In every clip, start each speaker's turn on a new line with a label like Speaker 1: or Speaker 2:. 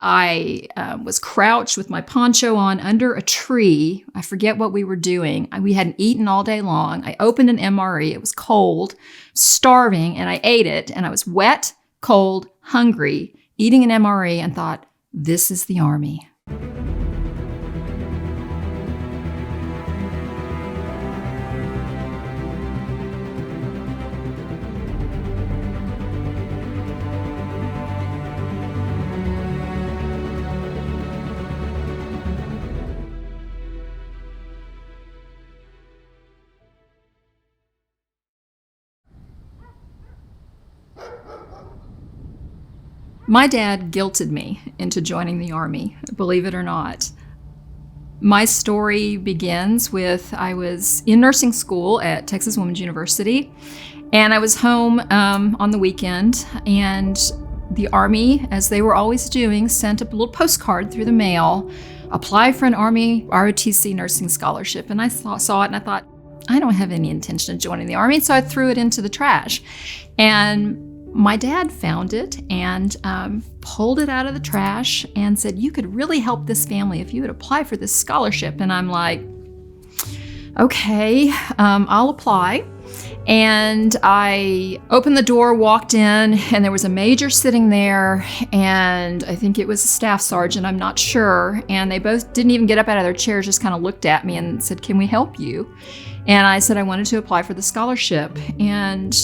Speaker 1: I was crouched with my poncho on under a tree. I forget what we were doing. We hadn't eaten all day long. I opened an MRE. It was cold, starving, and I ate it. And I was wet, cold, hungry, eating an MRE, and thought, this is the Army. My dad guilted me into joining the Army, believe it or not. My story begins with I was in nursing school at Texas Women's University, and I was home on the weekend, and the Army, as they were always doing, sent a little postcard through the mail, apply for an Army ROTC nursing scholarship. And I saw it and I thought, I don't have any intention of joining the Army, so I threw it into the trash. And my dad found it and pulled it out of the trash and said, you could really help this family if you would apply for this scholarship. And I'm like, okay, I'll apply. And I opened the door, walked in, and there was a major sitting there, and I think it was a staff sergeant, I'm not sure. And they both didn't even get up out of their chairs, just kind of looked at me and said, can we help you? And I said I wanted to apply for the scholarship. And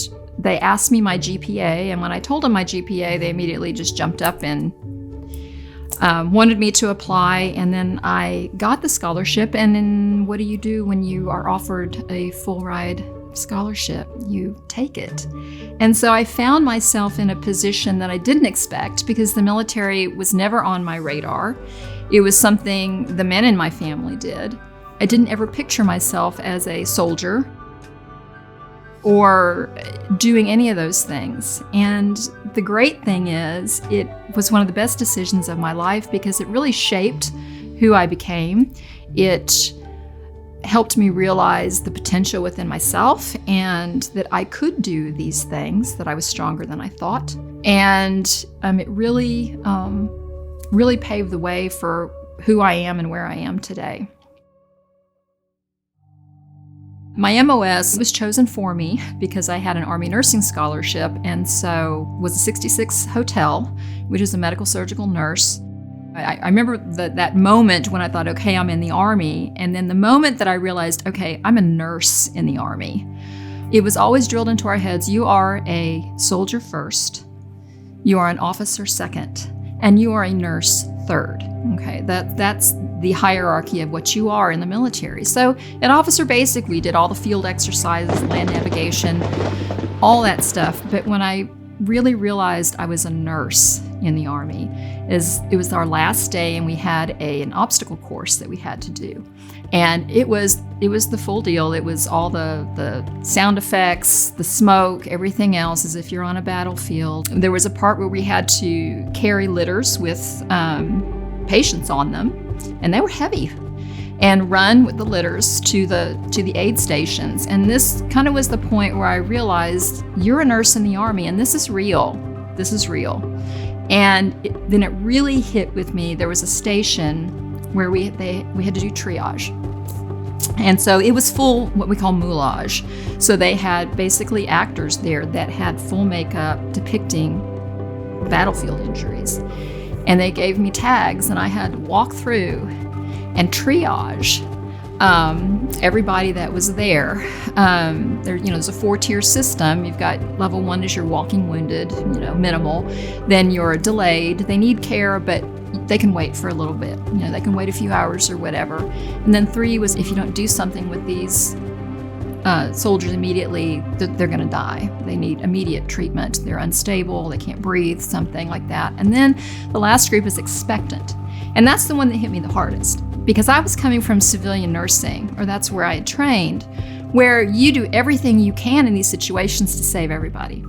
Speaker 1: they asked me my GPA, and when I told them my GPA, they immediately just jumped up and wanted me to apply. And then I got the scholarship. And then what do you do when you are offered a full ride scholarship? You take it. And so I found myself in a position that I didn't expect, because the military was never on my radar. It was something the men in my family did. I didn't ever picture myself as a soldier or doing any of those things. And the great thing is, it was one of the best decisions of my life, because it really shaped who I became. It helped me realize the potential within myself and that I could do these things, that I was stronger than I thought. And it really, really paved the way for who I am and where I am today. My MOS was chosen for me because I had an Army nursing scholarship, and so was a 66 hotel, which is a medical surgical nurse. I remember that moment when I thought, okay, I'm in the Army, and then the moment that I realized, okay, I'm a nurse in the Army. It was always drilled into our heads, you are a soldier first, you are an officer second, and you are a nurse third. Okay, that's the hierarchy of what you are in the military. So at Officer Basic, we did all the field exercises, land navigation, all that stuff. But when I really realized I was a nurse in the Army, it was our last day, and we had an obstacle course that we had to do. And it was the full deal. It was all the sound effects, the smoke, everything else, as if you're on a battlefield. There was a part where we had to carry litters with patients on them, and they were heavy, and run with the litters to the aid stations. And this kind of was the point where I realized, you're a nurse in the Army, and this is real. This is real. And then it really hit with me. There was a station where we had to do triage. And so it was full, what we call moulage. So they had basically actors there that had full makeup depicting battlefield injuries. And they gave me tags, and I had to walk through and triage everybody that was there. There's a 4-tier system. You've got level 1 is your walking wounded, minimal. Then you're delayed. They need care, but they can wait for a little bit. They can wait a few hours or whatever. And then 3 was, if you don't do something with these soldiers immediately, they're going to die. They need immediate treatment. They're unstable. They can't breathe, something like that. And then the last group is expectant. And that's the one that hit me the hardest, because I was coming from civilian nursing, or that's where I had trained, where you do everything you can in these situations to save everybody.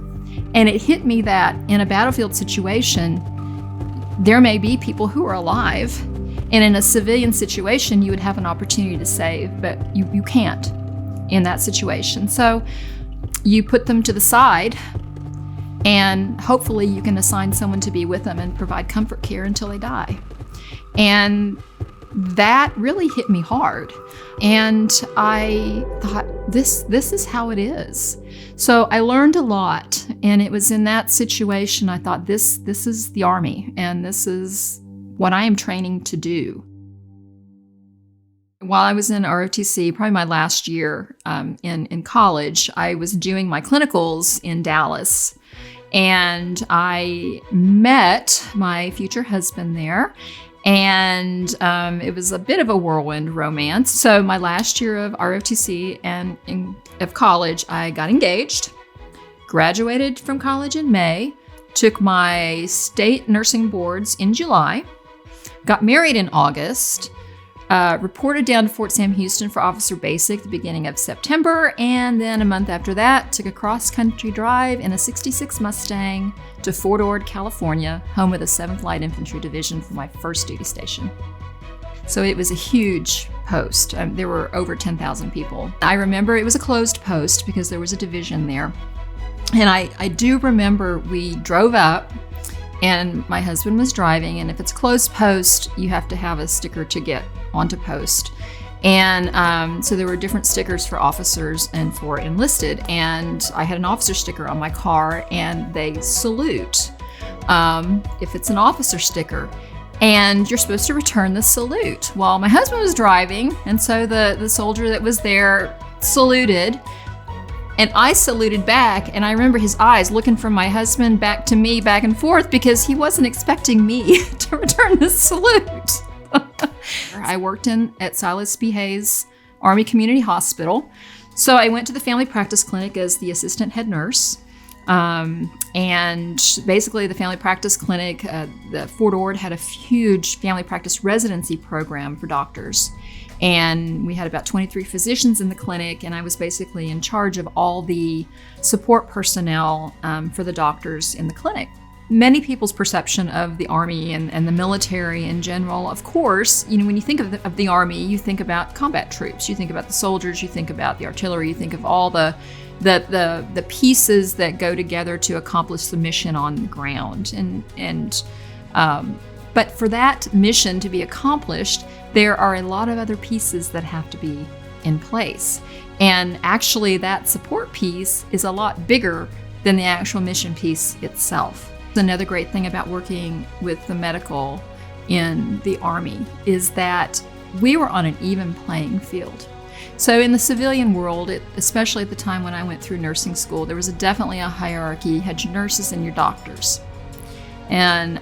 Speaker 1: And it hit me that in a battlefield situation, there may be people who are alive, and in a civilian situation, you would have an opportunity to save, but you can't in that situation. So you put them to the side, And hopefully you can assign someone to be with them and provide comfort care until they die. And that really hit me hard. And I thought, this is how it is. So I learned a lot. And it was in that situation I thought, this is the Army, and this is what I am training to do. While I was in ROTC, probably my last year in college, I was doing my clinicals in Dallas. And I met my future husband there. And it was a bit of a whirlwind romance. So my last year of ROTC and of college, I got engaged, graduated from college in May, took my state nursing boards in July, got married in August, reported down to Fort Sam Houston for Officer Basic at the beginning of September, and then a month after that, took a cross-country drive in a 66 Mustang to Fort Ord, California, home of the 7th Light Infantry Division for my first duty station. So it was a huge post. There were over 10,000 people. I remember it was a closed post because there was a division there. And I do remember we drove up, and my husband was driving, and if it's a closed post, you have to have a sticker to get onto post. And so there were different stickers for officers and for enlisted. And I had an officer sticker on my car, and they salute if it's an officer sticker. And you're supposed to return the salute. Well, my husband was driving, and so the soldier that was there saluted. And I saluted back, and I remember his eyes looking from my husband back to me, back and forth, because he wasn't expecting me to return the salute. I worked at Silas B. Hayes Army Community Hospital. So I went to the family practice clinic as the assistant head nurse. And basically the family practice clinic, the Fort Ord had a huge family practice residency program for doctors. And we had about 23 physicians in the clinic, and I was basically in charge of all the support personnel for the doctors in the clinic. Many people's perception of the Army and the military in general, of course, when you think of the Army, you think about combat troops, you think about the soldiers, you think about the artillery, you think of all the pieces that go together to accomplish the mission on the ground. But for that mission to be accomplished, there are a lot of other pieces that have to be in place. And actually, that support piece is a lot bigger than the actual mission piece itself. Another great thing about working with the medical in the Army is that we were on an even playing field. So in the civilian world, especially at the time when I went through nursing school, there was definitely a hierarchy. You had your nurses and your doctors. And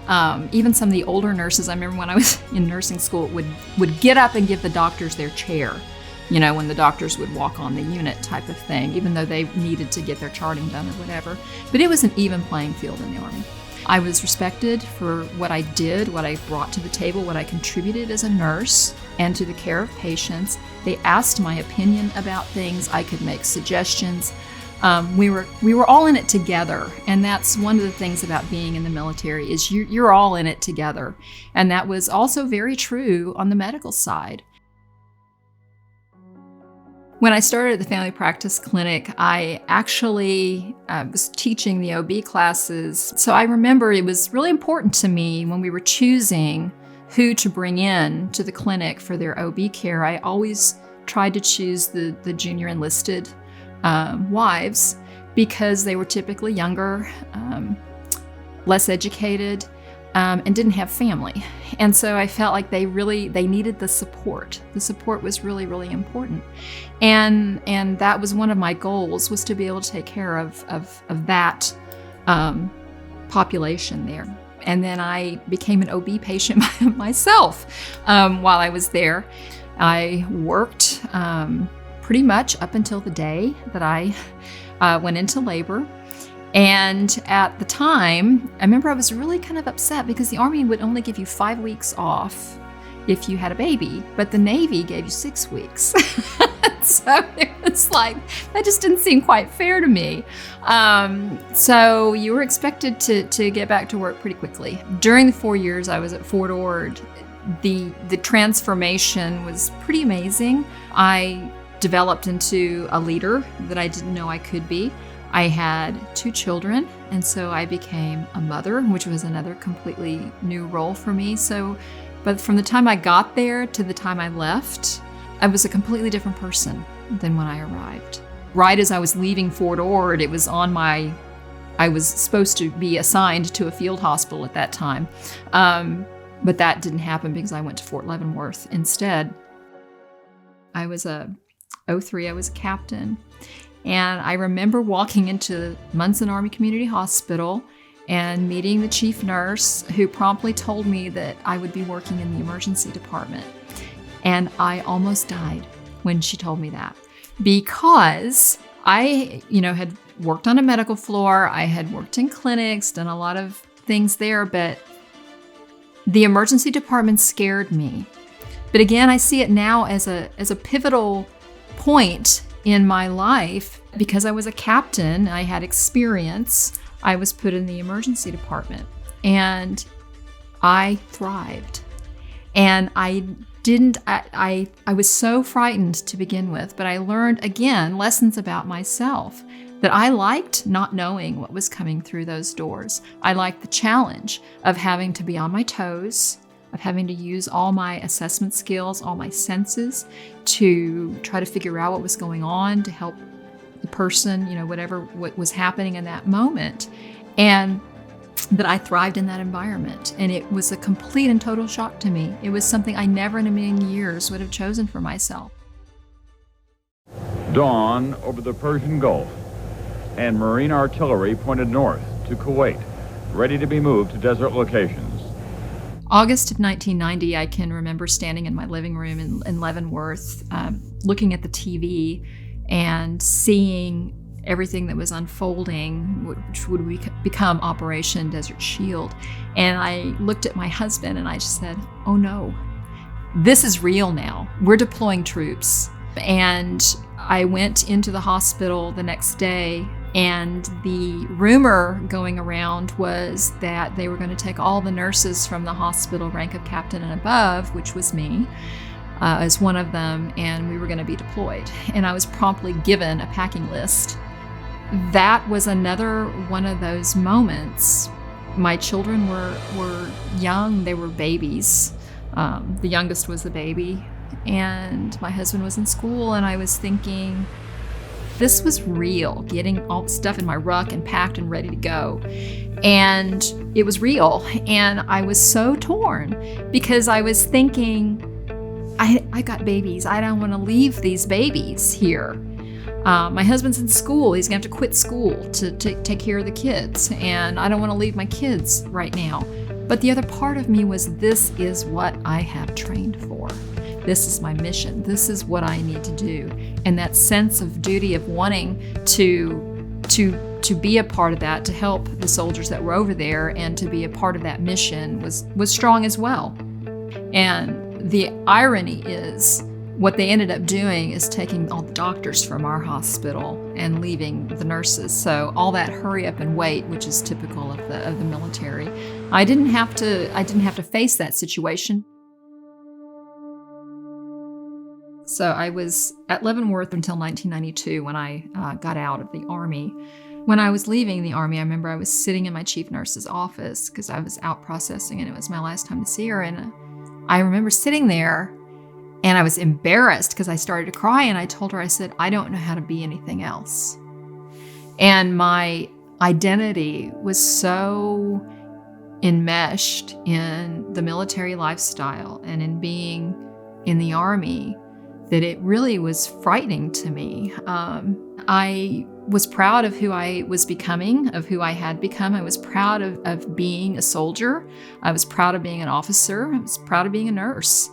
Speaker 1: even some of the older nurses, I remember when I was in nursing school, would get up and give the doctors their chair, when the doctors would walk on the unit type of thing, even though they needed to get their charting done or whatever. But it was an even playing field in the Army. I was respected for what I did, what I brought to the table, what I contributed as a nurse and to the care of patients. They asked my opinion about things. I could make suggestions. We were all in it together, and that's one of the things about being in the military is you're all in it together. And that was also very true on the medical side. When I started at the family practice clinic, I actually was teaching the OB classes. So I remember it was really important to me when we were choosing who to bring in to the clinic for their OB care. I always tried to choose the junior enlisted wives because they were typically younger, less educated, and didn't have family. And so I felt like they needed the support. The support was really, really important. And that was one of my goals, was to be able to take care of that population there. And then I became an OB patient myself while I was there. I worked pretty much up until the day that I went into labor. And at the time, I remember I was really kind of upset because the Army would only give you 5 weeks off if you had a baby, but the Navy gave you 6 weeks. So it was like, that just didn't seem quite fair to me. So you were expected to get back to work pretty quickly. During the 4 years I was at Fort Ord, the transformation was pretty amazing. I developed into a leader that I didn't know I could be. I had 2 children, and so I became a mother, which was another completely new role for me. But from the time I got there to the time I left, I was a completely different person than when I arrived. Right as I was leaving Fort Ord, I was supposed to be assigned to a field hospital at that time. But that didn't happen because I went to Fort Leavenworth instead. I was a 03, I was a captain. And I remember walking into Munson Army Community Hospital and meeting the chief nurse, who promptly told me that I would be working in the emergency department. And I almost died when she told me that, because I, had worked on a medical floor. I had worked in clinics, done a lot of things there, but the emergency department scared me. But again, I see it now as a pivotal point in my life. Because I was a captain, I had experience, I was put in the emergency department, and I thrived. And I was so frightened to begin with, but I learned, again, lessons about myself, that I liked not knowing what was coming through those doors. I liked the challenge of having to be on my toes, of having to use all my assessment skills, all my senses, to try to figure out what was going on, to help the person, what was happening in that moment. And that I thrived in that environment. And it was a complete and total shock to me. It was something I never in a million years would have chosen for myself.
Speaker 2: Dawn over the Persian Gulf, and Marine artillery pointed north to Kuwait, ready to be moved to desert locations.
Speaker 1: August of 1990, I can remember standing in my living room in Leavenworth, looking at the TV and seeing everything that was unfolding, which would become Operation Desert Shield. And I looked at my husband and I just said, oh no, this is real now. We're deploying troops. And I went into the hospital the next day, and the rumor going around was that they were going to take all the nurses from the hospital, rank of captain and above, which was me, as one of them, and we were going to be deployed. And I was promptly given a packing list. That was another one of those moments. My children were young, they were babies. The youngest was a baby, and my husband was in school, and I was thinking, this was real, getting all the stuff in my ruck and packed and ready to go. And it was real, and I was so torn, because I was thinking, I got babies. I don't want to leave these babies here. My husband's in school. He's going to have to quit school to take care of the kids. And I don't want to leave my kids right now. But the other part of me was, this is what I have trained for. This is my mission. This is what I need to do. And that sense of duty of wanting to be a part of that, to help the soldiers that were over there and to be a part of that mission was strong as well. And the irony is, what they ended up doing is taking all the doctors from our hospital and leaving the nurses. So all that hurry up and wait, which is typical of the military, I didn't have to face that situation. So I was at Leavenworth until 1992 when I got out of the Army. When I was leaving the Army, I remember I was sitting in my chief nurse's office because I was out processing and it was my last time to see her. And I remember sitting there and I was embarrassed because I started to cry, and I told her, I said, I don't know how to be anything else. And my identity was so enmeshed in the military lifestyle and in being in the Army that it really was frightening to me. I was proud of who I was becoming, of who I had become. I was proud of being a soldier. I was proud of being an officer. I was proud of being a nurse.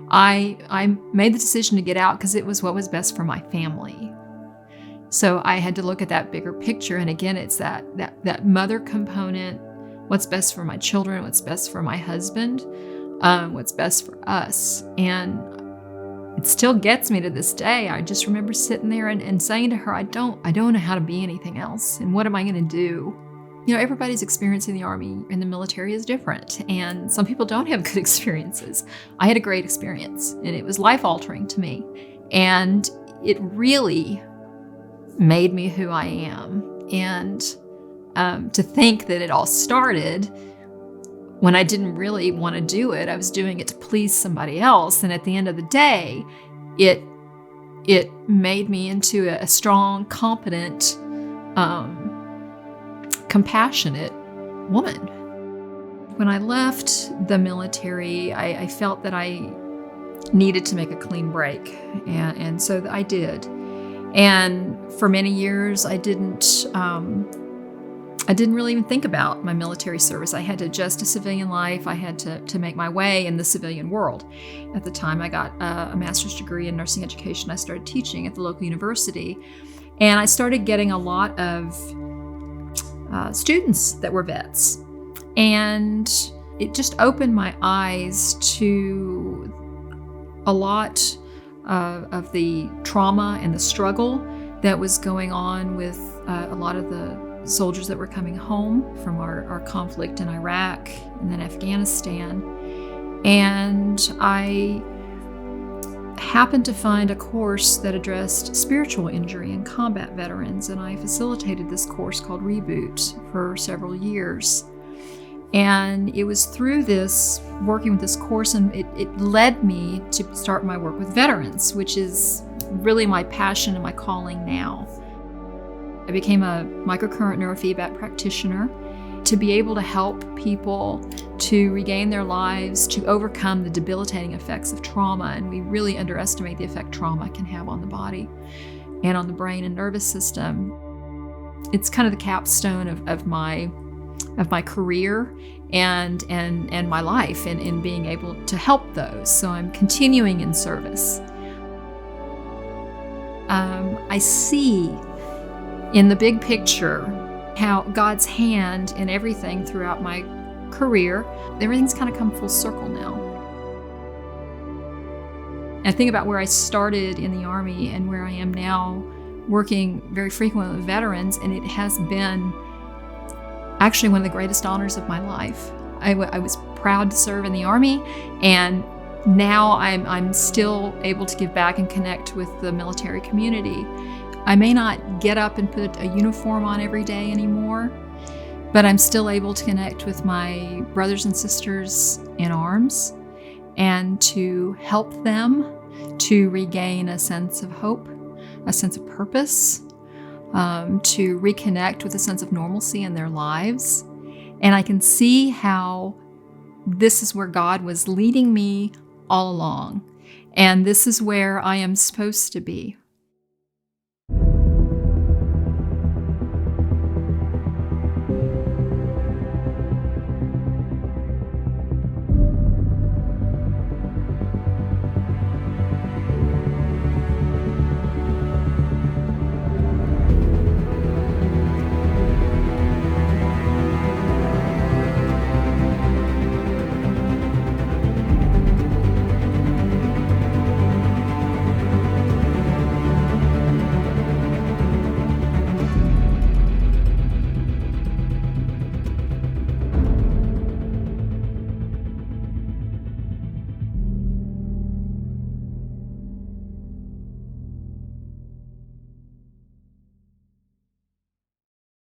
Speaker 1: I made the decision to get out because it was what was best for my family. So I had to look at that bigger picture. And again, it's that mother component, what's best for my children, what's best for my husband, what's best for us. And it still gets me to this day. I just remember sitting there and saying to her, I don't know how to be anything else. And what am I going to do? Everybody's experience in the Army and the military is different. And some people don't have good experiences. I had a great experience, and it was life-altering to me. And it really made me who I am. And to think that it all started when I didn't really want to do it. I was doing it to please somebody else. And at the end of the day, it made me into a strong, competent, compassionate woman. When I left the military, I felt that I needed to make a clean break. And so I did. And for many years, I didn't really even think about my military service. I had to adjust to civilian life. I had to make my way in the civilian world. At the time, I got a master's degree in nursing education. I started teaching at the local university. And I started getting a lot of students that were vets. And it just opened my eyes to a lot of the trauma and the struggle that was going on with a lot of the soldiers that were coming home from our conflict in Iraq and then Afghanistan. And I happened to find a course that addressed spiritual injury and combat veterans, and I facilitated this course called Reboot for several years. And it was through this, working with this course, and it led me to start my work with veterans, which is really my passion and my calling now. I became a microcurrent neurofeedback practitioner to be able to help people to regain their lives, to overcome the debilitating effects of trauma. And we really underestimate the effect trauma can have on the body and on the brain and nervous system. It's kind of the capstone of my career and my life in being able to help those. So I'm continuing in service. I see in the big picture how God's hand in everything throughout my career, everything's kind of come full circle now. And I think about where I started in the Army and where I am now, working very frequently with veterans, and it has been actually one of the greatest honors of my life. I was proud to serve in the Army, and now I'm still able to give back and connect with the military community. I may not get up and put a uniform on every day anymore, but I'm still able to connect with my brothers and sisters in arms and to help them to regain a sense of hope, a sense of purpose, to reconnect with a sense of normalcy in their lives. And I can see how this is where God was leading me all along. And this is where I am supposed to be.